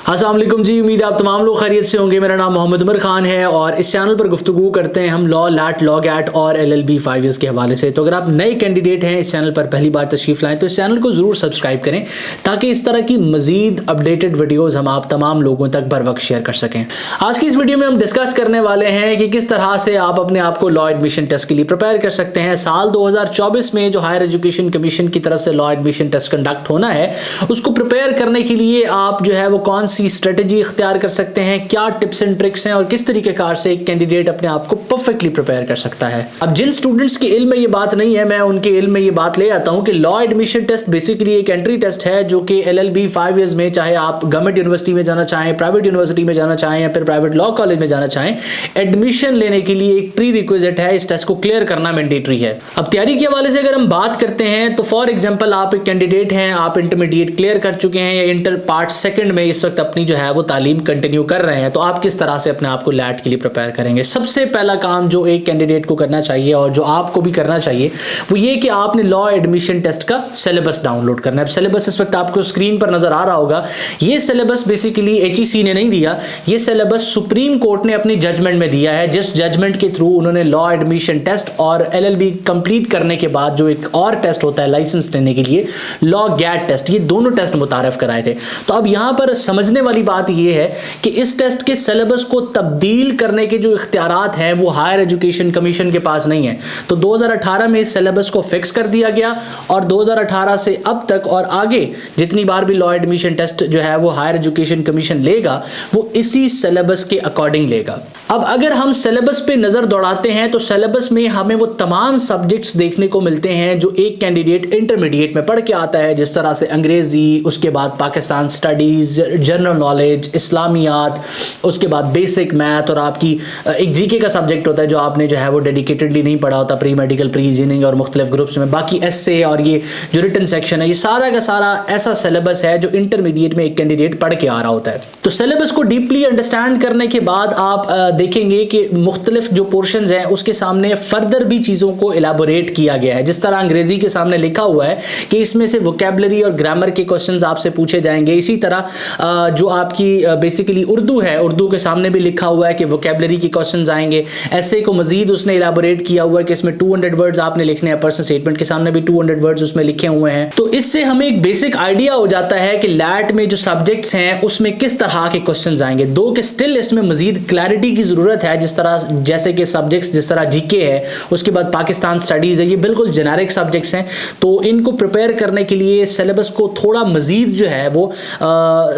अस्सलाम वालेकुम जी, उम्मीद है आप तमाम लोग खैरियत से होंगे। मेरा नाम मोहम्मद उमर खान है और इस चैनल पर गुफ्तगू करते हैं हम लॉ, लैट, लॉ गैट और LLB 5 ईयर्स के हवाले से। तो अगर आप नए कैंडिडेट हैं, इस चैनल पर पहली बार तशरीफ लाएं तो इस चैनल को ज़रूर सब्सक्राइब करें ताकि इस तरह की मजीद अपडेटेड वीडियोज़ हम आप तमाम लोगों तक बर वक्त शेयर कर सकें। आज की इस वीडियो में हम डिस्कस करने वाले हैं कि किस तरह से आप अपने आप को लॉ एडमिशन टेस्ट के लिए प्रिपेयर कर सकते हैं। साल 2024 में जो हायर एजुकेशन कमीशन की तरफ से लॉ एडमिशन टेस्ट कंडक्ट होना है, उसको प्रिपेयर करने के लिए आप जो है वो कौन सी स्ट्रेटजी इख्तियार कर सकते हैं, क्या टिप्स एंड ट्रिक्स हैं और किस तरीके कार से एक कैंडिडेट अपने आप को परफेक्टली प्रिपेयर कर सकता है। अब जिन स्टूडेंट्स के इल्म में ये बात नहीं है, मैं उनके इल्म में ये बात ले आता हूं कि लॉ एडमिशन टेस्ट बेसिकली एक एंट्री टेस्ट है जो कि LLB 5 ईयर्स में, चाहे आप गवर्नमेंट यूनिवर्सिटी में जाना चाहें, प्राइवेट यूनिवर्सिटी में जाना चाहें या फिर प्राइवेट लॉ कॉलेज में जाना चाहें, एडमिशन लेने के लिए एक प्री रिक्विजिट है। इस टेस्ट को क्लियर करना मैंडेटरी है। अब तैयारी के हवाले से अगर हम बात करते हैं तो फॉर एग्जाम्पल आप एक कैंडिडेट हैं, आप इंटरमीडिएट क्लियर कर चुके हैं या इंटर पार्ट सेकंड में इस वक्त अपनी जो है वो तालीम कंटिन्यू कर रहे हैं, तो आप किस तरह से अपने आप को लैट के लिए प्रिपेयर करेंगे। सबसे पहला काम जो एक कैंडिडेट को करना चाहिए और जो आपको भी करना चाहिए वो ये कि आपने लॉ एडमिशन टेस्ट का सिलेबस डाउनलोड करना है। सिलेबस इस वक्त आपको स्क्रीन पर नजर आ रहा होगा। ये सिलेबस बेसिकली HEC ने नहीं दिया, ये सिलेबस सुप्रीम कोर्ट ने अपनी जजमेंट में दिया है, जिस जजमेंट के थ्रू उन्होंने लॉ एडमिशन टेस्ट और LLB कंप्लीट करने के बाद जो एक और टेस्ट होता है लाइसेंस लेने के लिए, लॉ गैट टेस्ट, ये दोनों टेस्ट मुतारफ कराए थे। तो अब यहां पर समझने वाली बात यह है कि इस टेस्ट के सिलेबस को तब्दील करने के जो इख्तियारात हैं वो हायर एजुकेशन कमीशन के पास नहीं है। तो 2018 में इस सिलेबस को फिक्स कर दिया गया और 2018 से अब तक और आगे जितनी बार भी लॉ एडमिशन टेस्ट जो है वो हायर एजुकेशन कमीशन लेगा वो इसी सिलेबस के अकॉर्डिंग लेगा। अब अगर हम सिलेबस पे नजर दौड़ाते हैं तो सिलेबस में हमें वो तमाम सब्जेक्ट्स देखने को मिलते हैं जो एक कैंडिडेट इंटरमीडिएट में पढ़ के आता है, जिस तरह से अंग्रेजी, उसके बाद पाकिस्तान स्टडीज, जनरल नॉलेज, इस्लामियात, उसके बाद बेसिक मैथ और आपकी एक GK का सब्जेक्ट होता है जो आपने जो है वो डेडिकेटेडली नहीं पढ़ा होता, प्री मेडिकल, प्री इंजीनियरिंग और मुख्तलिफ ग्रुप्स में। बाकी essay और ये जो रिटन सेक्शन है, ये सारा का सारा ऐसा सिलेबस है जो इंटरमीडिएट में एक कैंडिडेट पढ़ के आ रहा होता है। तो सिलेबस को डीपली अंडरस्टैंड करने के बाद आप देखेंगे कि मुख्तलिफ जो पोर्शंस हैं उसके सामने फर्दर भी चीज़ों को एलाबोरेट किया गया है। जिस तरह अंग्रेजी के सामने लिखा हुआ है कि इसमें से वोकैबुलरी और ग्रामर के क्वेश्चंस आपसे पूछे जाएंगे, इसी तरह जो आपकी बेसिकली उर्दू है, उर्दू के सामने भी लिखा हुआ है कि वोकैबुलरी के क्वेश्चंस आएंगे। ऐसे को मजीद उसने एलाबोरेट किया हुआ है कि इसमें 200 वर्ड्स आपने लिखने हैं, पर्सनल स्टेटमेंट के सामने भी 200 वर्ड्स उसमें लिखे हुए हैं। तो इससे हमें एक बेसिक आइडिया हो जाता है कि लैट में जो सब्जेक्ट्स हैं उसमें किस तरह के क्वेश्चंस आएंगे। दो कि स्टिल इसमें मजीद क्लैरिटी की जरूरत है, जिस तरह जैसे कि सब्जेक्ट्स जिस तरह GK है, उसके बाद पाकिस्तान स्टडीज है, ये बिल्कुल जेनेरिक सब्जेक्ट्स हैं। तो इनको प्रिपेयर करने के लिए सिलेबस को थोड़ा मजीद जो है वो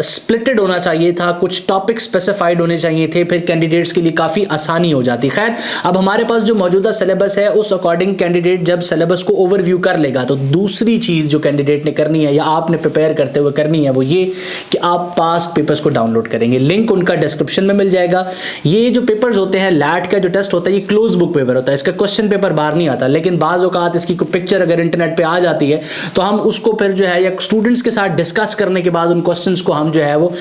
स्प्लिटेड होना चाहिए था, कुछ टॉपिक स्पेसिफाइड होने चाहिए थे, फिर कैंडिडेट्स के लिए काफ़ी आसानी हो जाती। खैर, अब हमारे पास जो मौजूदा सिलेबस है उस अकॉर्डिंग कैंडिडेट जब सिलेबस को ओवरव्यू कर लेगा तो दूसरी चीज़ जो कैंडिडेट ने करनी है या आपने प्रिपेयर करते हुए करनी है वो ये कि आप पास्ट पेपर्स को डाउनलोड करेंगे। लिंक उनका डिस्क्रिप्शन में मिल जाएगा। ये जो पेपर्स होते हैं, लैट का जो टेस्ट होता है ये क्लोज बुक पेपर होता है, इसका क्वेश्चन पेपर बाहर नहीं आता, लेकिन बाज़ औक़ात इसकी कोई पिक्चर अगर इंटरनेट पर आ जाती है तो हम उसको फिर जो है या स्टूडेंट्स के साथ डिस्कस करने के बाद उन क्वेश्चंस को हम जो है वो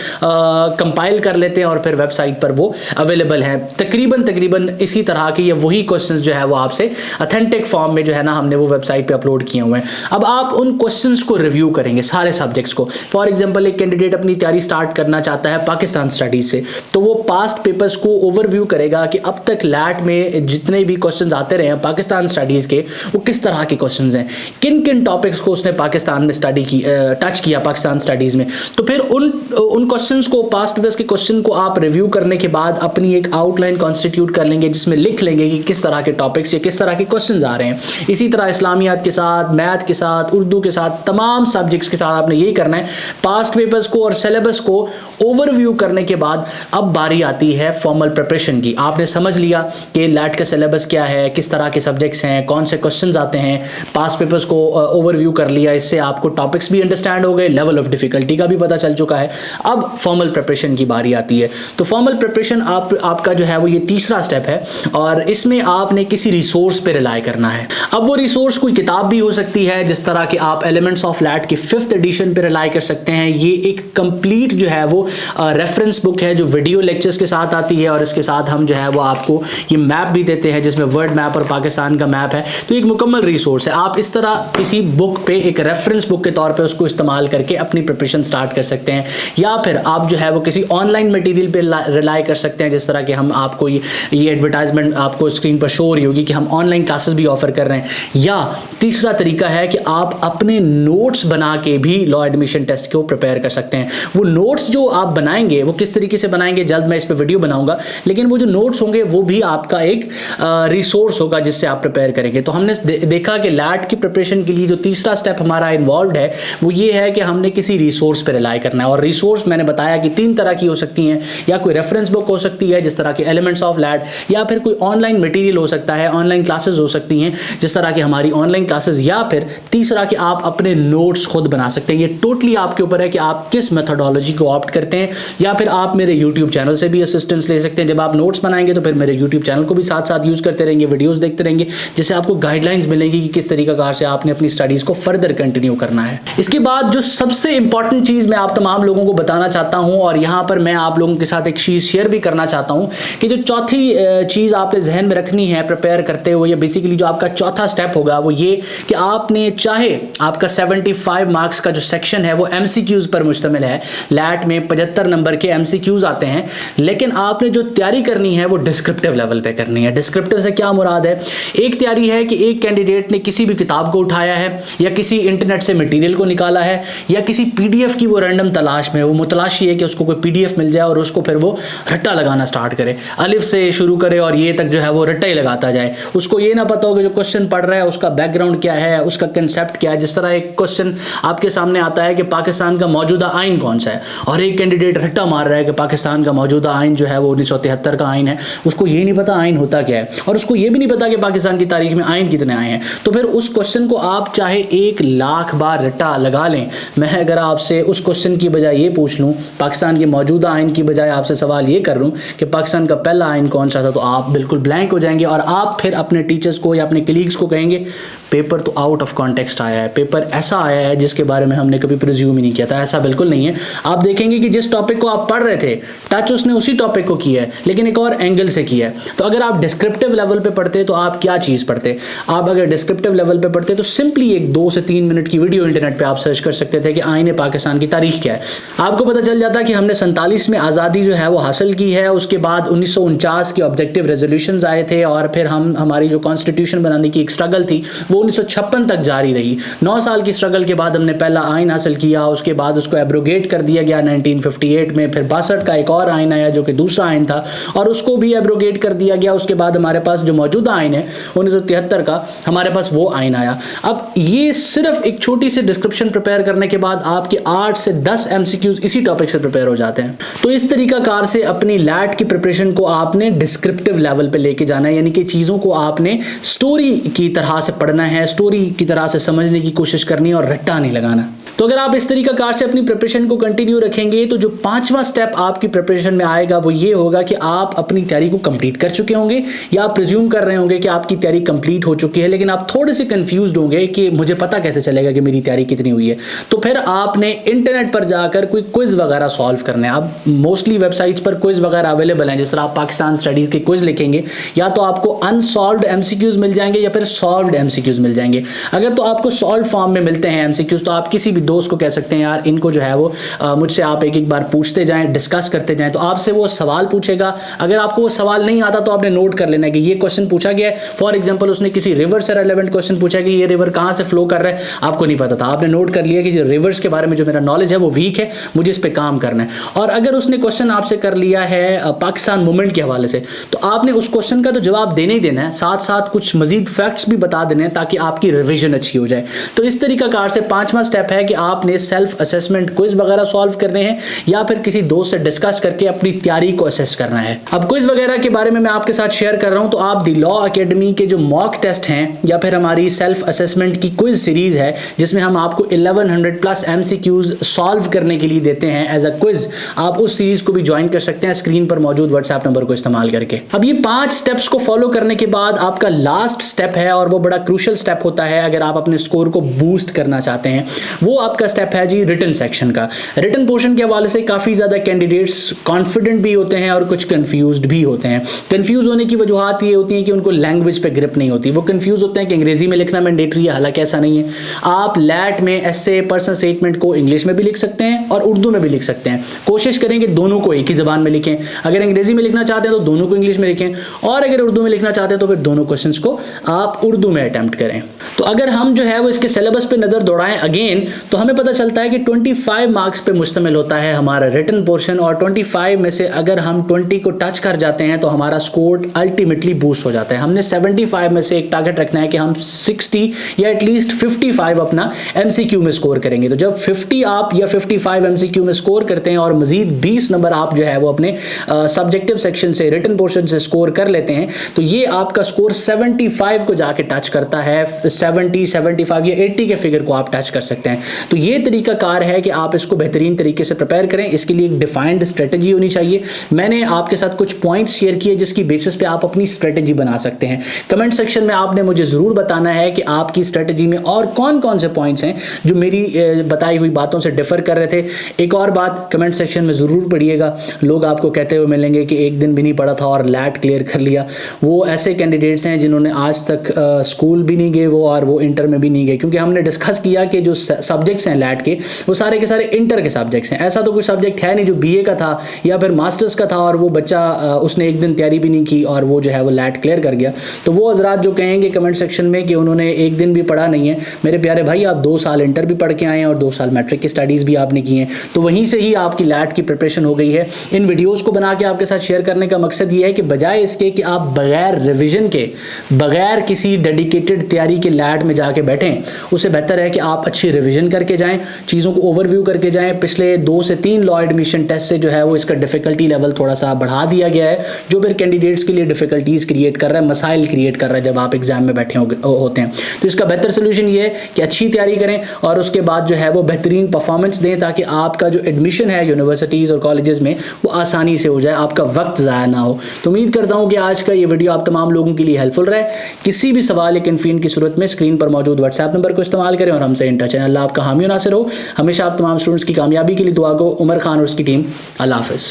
कंपाइल कर लेते हैं और फिर वेबसाइट पर वो अवेलेबल हैं। तकरीबन इसी तरह के ये वही क्वेश्चंस जो है वो आपसे ऑथेंटिक फॉर्म में जो है ना हमने वो वेबसाइट पे अपलोड किए हुए हैं। अब आप उन क्वेश्चंस को रिव्यू करेंगे, सारे सब्जेक्ट्स को। फॉर एग्जांपल एक कैंडिडेट अपनी तैयारी स्टार्ट करना चाहता है पाकिस्तान स्टडीज से, तो वो पास्ट पेपर्स को ओवरव्यू करेगा कि अब तक लैट में जितने भी क्वेश्चंस आते रहे हैं पाकिस्तान स्टडीज के वो किस तरह के क्वेश्चंस हैं, किन किन टॉपिक्स को उसने पाकिस्तान में स्टडी की, टच किया पाकिस्तान स्टडीज में। तो फिर उन क्वेश्चंस को, पास्ट पेपर्स के क्वेश्चन को आप रिव्यू करने के बाद अपनी एक आउटलाइन कॉन्स्टिट्यूट कर लेंगे जिसमें लिख लेंगे कि किस तरह के टॉपिक्स या किस तरह के क्वेश्चंस आ रहे हैं। इसी तरह इस्लामियात के साथ, मैथ के साथ, उर्दू के साथ, तमाम सब्जेक्ट्स के साथ आपने यही करना है। पास्ट पेपर्स को और सिलेबस को ओवरव्यू करने के बाद अब बारी आती है फॉर्मल प्रिपरेशन की। आपने समझ लिया कि लैट का सिलेबस क्या है, किस तरह के सब्जेक्ट्स हैं, कौन से क्वेश्चंस आते हैं, पास्ट पेपर्स को ओवरव्यू कर लिया, इससे आपको टॉपिक्स भी अंडरस्टैंड हो गए, लेवल ऑफ डिफिकल्टी का भी पता चल चुका है। अब फॉर्मल प्रिपरेशन की बारी आती है। तो फॉर्मल प्रिपरेशन आपका जो है वो ये तीसरा स्टेप है और इसमें आपने किसी रिसोर्स पे रिलाई करना है। अब वो रिसोर्स कोई किताब भी हो सकती है, जिस तरह कि आप एलिमेंट्स ऑफ लैट के 5th एडिशन पे रिलाई कर सकते हैं। ये एक कंप्लीट जो है वो रेफरेंस बुक है जो वीडियो लेक्चर्स के साथ आती है और इसके साथ हम जो है वो आपको ये मैप भी देते हैं जिसमें वर्ल्ड मैप और पाकिस्तान का मैप है। तो एक मुकम्मल रिसोर्स है। आप इस तरह किसी बुक पे एक रेफरेंस बुक के तौर पे उसको इस्तेमाल करके अपनी प्रिपरेशन स्टार्ट कर सकते हैं। या फिर आप जो है वो किसी ऑनलाइन मटेरियल पे रिलाई कर सकते हैं, जिस तरह के हम आपको ये एडवर्टाइजमेंट आपको स्क्रीन पर शो हो रही होगी कि हम ऑनलाइन क्लासेस भी ऑफर कर रहे हैं। या तीसरा तरीका है कि आप अपने नोट्स बना के भी लॉ एडमिशन टेस्ट को प्रिपेयर कर सकते हैं। वो नोट्स जो आप बनाएंगे वो किस तरीके से बनाएंगे, जल्द मैं इस पर वीडियो बनाऊंगा, लेकिन वो जो नोट्स होंगे वो भी आपका एक रिसोर्स होगा जिससे आप प्रिपेयर करेंगे। तो हमने देखा कि लैट की प्रिपरेशन के लिए जो तीसरा स्टेप हमारा इन्वॉल्व है वो ये है कि हमने किसी रिसोर्स पर रिलाई करना है। और रिसोर्स मैंने बताया कि 3 तरह की हो सकती हैं, या कोई रेफरेंस बुक हो सकती है जिस तरह के एलिमेंट्स ऑफ लैट, या फिर कोई ऑनलाइन मटेरियल हो सकता है, ऑनलाइन क्लासेस हो सकती हैं जिस तरह की हमारी ऑनलाइन क्लासेस, या फिर तीसरा कि आप अपने नोट्स खुद बना सकते हैं। ये टोटली आपके ऊपर है कि आप किस मेथोडोलॉजी को ऑप्ट करते हैं, या फिर आप मेरे यूट्यूब चैनल से भी असिस्टेंस ले सकते हैं। जब आप नोट्स बनाएंगे तो फिर मेरे यूट्यूब चैनल को भी साथ साथ यूज करते रहेंगे, वीडियोस देखते रहेंगे, जिससे आपको गाइडलाइंस मिलेगी कि किस तरीका से आपने अपनी स्टडीज को फर्दर कंटिन्यू करना है। इसके बाद जो सबसे इंपॉर्टेंट चीज मैं आप तमाम लोगों को बताना चाहता हूं, और यहां पर मैं आप लोगों के साथ एक चीज शेयर भी करना चाहता हूं कि जो चौथी चीज आपने जहन में रखनी है प्रिपेयर करते हुए, या बेसिकली जो आपका चौथा स्टेप होगा वो ये कि आपने, चाहे आपका 75 मार्क्स का जो सेक्शन है वो एमसीक्यूज पर मुश्तमिल है, लैट में 75 नंबर के एमसीक्यूज आते हैं, लेकिन आपने जो तैयारी करनी है वो डिस्क्रिप्टिव लेवल पे करनी है। डिस्क्रिप्टिव से क्या मुराद है? एक तैयारी है कि एक कैंडिडेट ने किसी भी किताब को उठाया है, या किसी इंटरनेट से मटेरियल को निकाला है, या किसी पीडीएफ की वो रैंडम तलाश में, वो मुतलाशी है कि उसको कोई पीडीएफ मिल जाए और उसको फिर वो रट्टा लगाना स्टार्ट करे, अलिफ से शुरू करे और ये तक जो है वो रट्टा ही लगाता जाए। उसको ये ना पता हो कि जो क्वेश्चन पढ़ रहा है उसका बैकग्राउंड क्या है, उसका कंसेप्ट क्या है। जिस तरह एक क्वेश्चन आपके सामने आता है कि पाकिस्तान का मौजूदा आइन कौन सा है, और एक कैंडिडेट रट्टा मार रहा है कि पाकिस्तान का मौजूदा आइन जो है वो 1973 का आइन है, उसको ये नहीं पता आइन होता क्या है, और उसको ये भी नहीं पता कि पाकिस्तान की तारीख में आइन कितने आए हैं। तो फिर उस क्वेश्चन को आप चाहे 1 लाख बार रट्टा लगा लें, मैं अगर आपसे उस क्वेश्चन की बजाय ये पूछ लूं, पाकिस्तान के मौजूदा आइन की बजाय आपसे सवाल ये कर लूं कि पाकिस्तान का पहला आइन कौन सा था, तो आप बिल्कुल ब्लैंक हो जाएंगे, और आप फिर अपने टीचर्स को या अपने कलीग्स को कहेंगे पेपर तो आउट ऑफ कॉन्टेक्स्ट आया है, पेपर ऐसा आया है जिसके बारे में हमने कभी प्रिज्यूम ही नहीं किया था। ऐसा बिल्कुल नहीं है। आप देखेंगे कि जिस टॉपिक को आप पढ़ रहे थे टच उसने उसी टॉपिक को किया है, लेकिन एक और एंगल से किया है। तो अगर आप डिस्क्रिप्टिव लेवल पे पढ़ते तो आप क्या चीज पढ़ते? आप अगर डिस्क्रिप्टिव लेवल पे पढ़ते तो सिंपली एक 2 से 3 मिनट की वीडियो इंटरनेट पे आप सर्च कर सकते थे कि आईने पाकिस्तान की तारीख क्या है। आपको पता चल जाता कि हमने 47 में आज़ादी जो है वो हासिल की है, उसके बाद 1949 के ऑब्जेक्टिव रेजोल्यूशंस आए थे, और फिर हमारी जो कॉन्स्टिट्यूशन बनाने की एक स्ट्रगल थी वो 1956 तक जारी रही। 9 साल की स्ट्रगल के बाद हमने पहला आइन हासिल किया, उसके बाद उसको एब्रोगेट कर दिया गया 1958 में, फिर 62 का एक और आइन आया जो कि दूसरा आइन था, और उसको भी एब्रोगेट कर दिया गया। उसके बाद हमारे पास जो मौजूदा आइन है 1973 का, हमारे पास वो आइन आया। अब ये सिर्फ एक छोटी सी डिस्क्रिप्शन प्रिपेयर करने के बाद आपके 8 से 10 एमसीक्यूज इसी टॉपिक से प्रिपेयर हो जाते हैं। तो इस तरीका कार से अपनी लैट की प्रिपरेशन को आपने डिस्क्रिप्टिव लेवल पे लेके जाना है, यानी कि चीजों को आपने स्टोरी की तरह से पढ़ना है, स्टोरी की तरह से समझने की कोशिश करनी है, और रट्टा नहीं लगाना। तो अगर आप इस तरीका कार से अपनी प्रिपरेशन को कंटिन्यू रखेंगे तो जो 5वां स्टेप आपकी प्रिपरेशन में आएगा वो ये होगा कि आप अपनी तैयारी को कंप्लीट कर चुके होंगे, या आप प्रिज्यूम कर रहे होंगे कि आपकी तैयारी कंप्लीट हो चुकी है, लेकिन आप थोड़े से कंफ्यूज्ड होंगे कि मुझे पता कैसे चलेगा कि मेरी तैयारी कितनी हुई है। तो फिर आपने इंटरनेट पर जाकर कोई क्विज वगैरह सॉल्व करने हैं। अब मोस्टली वेबसाइट्स पर क्विज वगैरह अवेलेबल हैं, जिस तरह आप पाकिस्तान स्टडीज के क्विज लिखेंगे या तो आपको अनसॉल्व्ड एमसीक्यूज मिल जाएंगे या फिर सॉल्व्ड एमसीक्यूज मिल जाएंगे। अगर तो आपको सॉल्व फॉर्म में मिलते हैं एमसीक्यूज तो आप किसी भी दोस्त को कह सकते हैं यार इनको जो है वो मुझसे आप एक बार पूछते जाएं, डिस्कस करते जाएं, तो आपसे वो सवाल पूछेगा। अगर आपको वो सवाल नहीं आता तो आपने नोट कर लेना है कि ये क्वेश्चन पूछा गया है। फॉर एग्जांपल उसने किसी रिवर से रेलेवेंट क्वेश्चन पूछा कि ये रिवर कहां से फ्लो कर रहा है, आपको नहीं पता था, आपने नोट कर लिया कि जो रिवर्स के बारे में जो मेरा नॉलेज है वो वीक है, मुझे इस पे काम करना है। और अगर उसने क्वेश्चन आपसे कर लिया है पाकिस्तान मूवमेंट के हवाले से, तो आपने उस क्वेश्चन का तो जवाब देने ही देना है, साथ साथ कुछ मजीद फैक्ट्स भी बता देने हैं ताकि आपकी रिविजन अच्छी हो जाए। तो इस तरीका कार से 5वां स्टेप है कि आपने सेल्फ असेसमेंट क्विज वगैरह सॉल्व करने हैं या फिर किसी दोस्त से डिस्कस करके अपनी तैयारी को असेस करना है। अब क्विज वगैरह के बारे में मैं आपके साथ शेयर कर रहा हूं, तो आप दी लॉ एकेडमी के जो मॉक टेस्ट हैं या फिर हमारी सेल्फ असेसमेंट की क्विज सीरीज है जिसमें हम आपको 1100 प्लस एमसीक्यूज सॉल्व करने के लिए देते हैं एज अ क्विज, आप उस सीरीज को भी ज्वाइन कर सकते हैं स्क्रीन पर मौजूद व्हाट्सएप नंबर को इस्तेमाल करके। अब ये 5 स्टेप्स को फॉलो करने के बाद आपका लास्ट स्टेप है और वो बड़ा क्रूशियल स्टेप होता है अगर आप अपने स्कोर को बूस्ट करना चाहते हैं, वो आपका स्टेप है जी रिटन सेक्शन का। रिटन पोर्शन के हवाले से काफी ज्यादा कैंडिडेट्स कॉन्फिडेंट भी होते हैं और कुछ कंफ्यूज्ड भी होते हैं। कंफ्यूज होने की वजूहात ये होती है कि उनको लैंग्वेज पे ग्रिप नहीं होती, वो कंफ्यूज होते हैं कि अंग्रेजी में लिखना मैंडेटरी है, हालांकि ऐसा नहीं है। आप लैट में एसे पर्सनल स्टेटमेंट को इंग्लिश में भी लिख सकते हैं और उर्दू में भी लिख सकते हैं। कोशिश करें कि दोनों को एक ही ज़बान में लिखें। अगर अंग्रेजी में लिखना चाहते हैं तो दोनों को इंग्लिश में लिखें, और अगर उर्दू में लिखना चाहते हैं तो फिर दोनों क्वेश्चंस को आप उर्दू में अटेम्प्ट करें। तो अगर हम जो है वो इसके सिलेबस पे नज़र दौड़ाएं अगेन, तो हमें पता चलता है कि 25 मार्क्स पे मुश्तमिल होता है हमारा रिटन पोर्शन, और 25 में से अगर हम 20 को टच कर जाते हैं तो हमारा स्कोर अल्टीमेटली बूस्ट हो जाता है। हमने 75 में से एक टारगेट रखना है कि हम 60 या एटलीस्ट 55 अपना एमसीक्यू में स्कोर करेंगे। तो जब 50 आप या 55 एमसीक्यू में स्कोर करते हैं और मजीद 20 नंबर आप जो है वो अपने सब्जेक्टिव सेक्शन से, रिटन पोर्शन से स्कोर कर लेते हैं, तो ये आपका स्कोर 75 को जाके टच करता है। 70, 75 या 80 के फिगर को आप टच कर सकते हैं। तो ये तरीका कार है कि आप इसको बेहतरीन तरीके से प्रिपेयर करें। इसके लिए एक डिफाइंड स्ट्रेटजी होनी चाहिए। मैंने आपके साथ कुछ पॉइंट्स शेयर किए जिसकी बेसिस पे आप अपनी स्ट्रेटजी बना सकते हैं। कमेंट सेक्शन में आपने मुझे जरूर बताना है कि आपकी स्ट्रेटजी में और कौन कौन से पॉइंट्स हैं जो मेरी बताई हुई बातों से डिफर कर रहे थे। एक और बात, कमेंट सेक्शन में जरूर पढ़िएगा, लोग आपको कहते हुए मिलेंगे कि एक दिन भी नहीं पढ़ा था और लैट क्लियर कर लिया। वो ऐसे कैंडिडेट्स हैं जिन्होंने आज तक स्कूल भी नहीं गए वो, और वो इंटर में भी नहीं गए, क्योंकि हमने डिस्कस किया कि जो सब्जेक्ट्स हैं लैट के, वो सारे के सारे इंटर के सब्जेक्ट्स हैं। ऐसा तो कोई सब्जेक्ट है नहीं जो बीए का था या फिर मास्टर्स का था और वो बच्चा उसने एक दिन तैयारी भी नहीं की और वो जो है वो लैट क्लियर कर गया। तो वो हजरात जो कहेंगे कमेंट सेक्शन में कि उन्होंने एक दिन भी पढ़ा नहीं है, मेरे प्यारे भाई आप 2 साल इंटर भी पढ़ के आए हैं और 2 साल मैट्रिक की स्टडीज़ भी आपने की हैं, तो वहीं से ही आपकी लैट की प्रिपरेशन हो गई है। इन वीडियोज़ को बना के आपके साथ शेयर करने का मकसद ये है कि बजाय इसके कि आप बगैर रिविजन के, बगैर किसी डेडिकेटेड तैयारी के लैट में जाके बैठें, उससे बेहतर है कि आप अच्छी रिवीजन करके जाएं, चीज़ों को ओवरव्यू करके जाएं। पिछले 2 से 3 लॉ एडमिशन टेस्ट से जो है वो इसका डिफिकल्टी लेवल थोड़ा सा बढ़ा दिया गया है, जो फिर कैंडिडेट्स के लिए डिफिकल्टीज क्रिएट कर रहा है, मसाइल क्रिएट कर रहा है जब आप एग्जाम में बैठे होते हैं। तो इसका बेहतर सोल्यूशन ये है कि अच्छी तैयारी करें और उसके बाद जो है वो बेहतरीन परफॉर्मेंस दें, ताकि आपका जो एडमिशन है यूनिवर्सिटीज़ और कॉलेजेस में वो आसानी से हो जाए, आपका वक्त ज़ाया ना हो। तो उम्मीद करता हूँ कि आज का ये वीडियो आप तमाम लोगों के लिए हेल्पफुल रहे। किसी भी सवाल या कन्फ्यूजन की सूरत में स्क्रीन पर मौजूद व्हाट्सएप नंबर को इस्तेमाल करें और हमसे इन टच रहें। अल्लाह आपका हामी और नासिर हो। हमेशा आप तमाम स्टूडेंट्स की कामयाबी के लिए दुआ गो। उमर खान और उसकी टीम, अल्लाह हाफ़िज़।